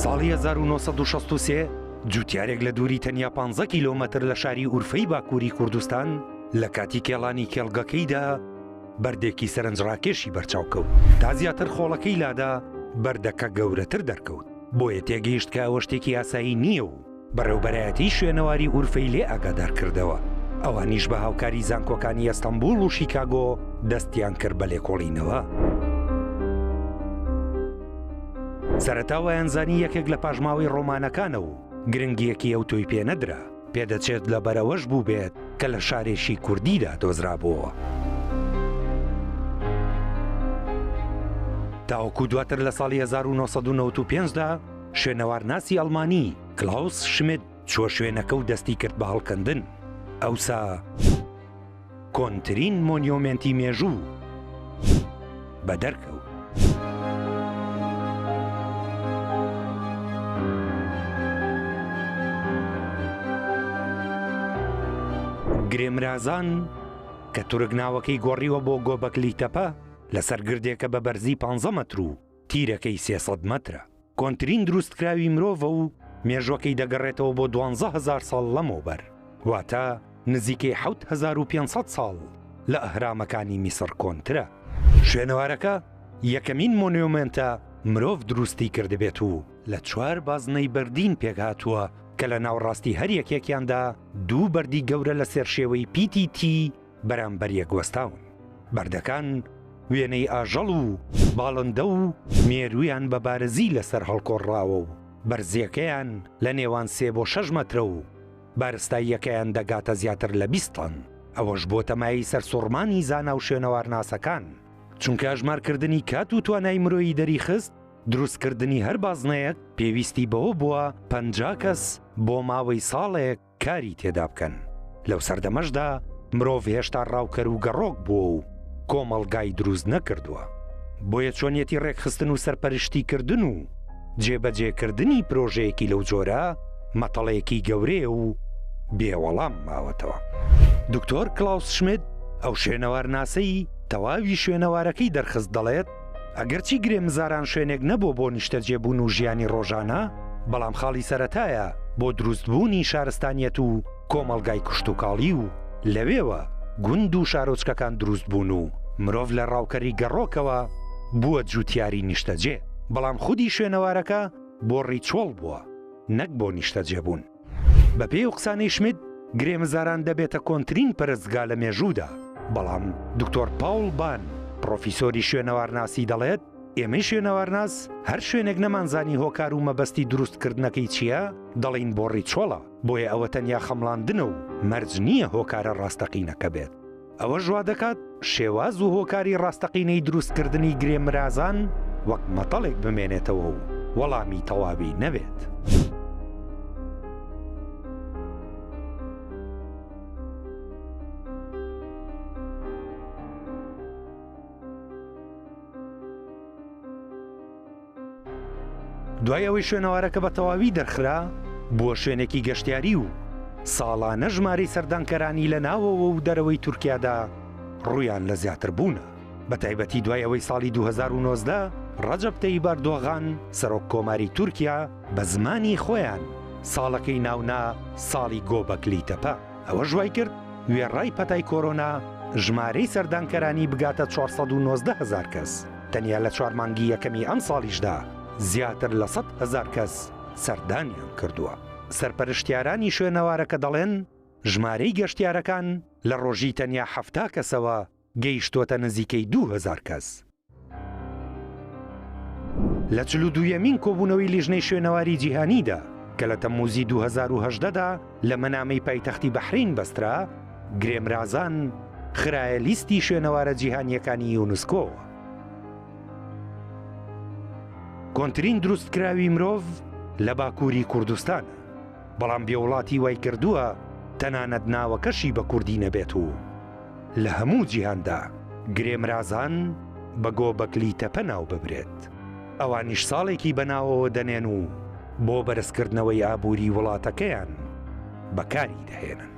ساڵی 1963 جوتیارێک لە دووری تەنیا 15 کیلۆمەتر لە شاری ئورفەی باکووری کوردستان لە کاتی کێڵانی کێڵگەکەیدا بەردێکی سەرنجڕاکێشی بەرچاو کەوت. تا زیاتر خۆڵەکەی لادا بەردەکە گەورەتر دەرکەوت. بۆیە تێگەیشت کە ئەوە شتێکی ئاسایی نییە و بەڕێوبەرایەتی شوێنەواری ئورفەی لێ ئاگادار کردەوە. ئەوانیش بە هاوکاری زانکۆکانی ئەستەمبول و شیکاگۆ دەستیان کرد بە لێکۆڵینەوە. سەرەتاوە ئەنزانی یەکێک لە پاژماوەی ڕۆمانەکانە و گرنگیەکی ئەو تۆی پێ نەدرا. پێدەچێت لە بەرەوەش بوو بێت کە لە شارێکی کوردیدا دۆزرابووە. تاوەکو دواتر لە ساڵی 1995دا شوێنەوارناسی ئەڵمانی کلاوس شمیت چوە شوێنەکە و دەستی کرد بە هەڵکەندن. ئەوسا کۆنترین مۆنیۆمنتی مێژوو بەدەرکەوت. گرێمرازان کە تورگناوەکەی گۆڕیوە بۆ گۆبەکلی تەپە لەسەر گردێکە بە بەرزی 15 مەتر و تیرەکەی 300 مەترە. کۆنترین دروستکراوی مرۆڤە و مێژوەکەی دەگەڕێتەوە بۆ 12,000 ساڵ لەمەوبەر، واتە نزیکەی 7,500 ساڵ لە ئەهرامەکانی میسر کۆنترە. شوێنەوارەکە یەکەمین مۆنیۆمنتە مرۆڤ دروستی کردبێت و لە 4 بازنەی بەردین پێکهاتووە کە لە ناوڕاستی هەر یەکێکیاندا 2 بەردی گەورە لە سێرشێوەی PTT بەرامبەر یەکوەستاون. بەردەکان وێنەی ئاژەڵ و باڵندە و مێرویان بە بارزی لەسەر هەڵکۆڕاوە و بەرزیەکەیان لە نێوان 3 بۆ 6 مەترە و بارستاییەکەیان دەگاتە زیاتر لە 20 تەن. ئەوەش بۆ تەمایی سەرسوڕمانی زانا و شوێنەوارناسەکان، چونکە ئەژمارکردنی کات و توانای مرۆیی دەریخست دروستکردنی هەر بازنەیەک پێویستی بەوە بووە 50 کەس بۆ ماوەی ساڵێک کاری تێدا بکەن. لەو سەردەمەشدا مرۆڤ هێشتا ڕاوکەر و گەڕۆک بووە و کۆمەڵگای دروست نەکردووە. بۆیە چۆنیەتی ڕێکخستن و سەرپەرشتیکردن و جێبەجێکردنی پرۆژەیەکی لەو جۆرە مەتەڵەیەکی گەورەیە و بێوەڵام ماوەتەوە. دکتۆر کلاوس شمیت ئەو شوێنەوارناسەی تەواوی شوێنەوارەکەی دەرخست دەڵێت ئەگەرچی گرێمزاران شوێنێک نەبوو بۆ نیشتەجێبوون و ژیانی ڕۆژانە، بەڵام خاڵی سەرەتایە بۆ دروستبوونی شارستانیەت و کۆمەڵگای کشت و کاڵی و لەوێوە گوند و شارۆچکەکان دروست بوون و مرۆڤ لە ڕاوکەری گەڕۆکەوە بووە جوتیاری نیشتەجێ. بەڵام خودی شوێنەوارەکە بۆ ڕیچۆڵ بووە نەک بۆ نیشتەجێبوون. بە پێی قسانەی شمیت گرێمزاران دەبێتە کۆنترین پەرستگا لە مێژوودا. بەڵام دکتۆر پاول بان پرۆفیسۆری شوێنەوارناسی دەڵێت ئێمەی شوێنەوارناس هەر شوێنێک نەمانزانی هۆکار و مەبەستی دروستکردنەکەی چییە دەڵین بۆ ڕیچۆڵە، بۆیە ئەوە تەنیا خەمڵاندنە و مەرج نییە هۆکارە ڕاستەقینەکە بێت. ئەوە ژوا دەکات شێواز و هۆکاری ڕاستەقینەی دروستکردنی گرێمرازان وەک مەتەڵێک بمێنێتەوە و وەڵامی تەواوی نەبێت. دوای ئەوەی شوێنەوارەکە بە تەواوی دەرخرا بووە شوێنێکی گەشتیاری و ساڵانە ژمارەی سەردانکەرانی لە ناوەوە و دەرەوەی تورکیادا ڕوویان لە زیاتر بوونە. بە تایبەتی دوای ئەوەی ساڵی 2019 ڕەجەب تەیب ئەردۆغان سەرۆک کۆماری تورکیا بە زمانی خۆیان ساڵەکەی ناونا ساڵی گۆبەکلی تەپە. ئەوە ژوای کرد وێڕای پەتای کۆرۆنا ژمارەی سەردانکەرانی بگاتە 419,000 کەس. تەنیا لە 4 مانگی یەکەمی ئەم ساڵیشدا زیاتر لە 100,000 کەس سەردانیان کردووە. سەرپەرشتیارانی شوێنەوارەکە دەڵێن ژمارەی گەشتیارەکان لە ڕۆژی تەنیا 70 کەسەوە گەیشتوتە نزیکەی 2,000 کەس. لە 42یەمین کۆبوونەوەی لیژنەی شوێنەواری جیهانیدا کە لە تەمموزی 2018دا لە مەنامەی پایتەختی بەحرین بەسترا، گرێمرازان خرایە لیستی شوێنەوارە جیهانیەکانی یونسکۆوە. کۆنترین دروستکراوی مرۆڤ لە باکووری کوردستانە، بەڵام بێوڵاتی وای کردووە تەنانەت ناوەکەشی بە کوردی نەبێت و لە هەموو جیهاندا گرێمرازان بە گۆبەکلی تەپە ناو ببرێت. ئەوانیش ساڵێکی بەناوەوە دەنێن و بۆ بەرزکردنەوەی ئابووری وڵاتەکەیان بەکاری دەهێنن.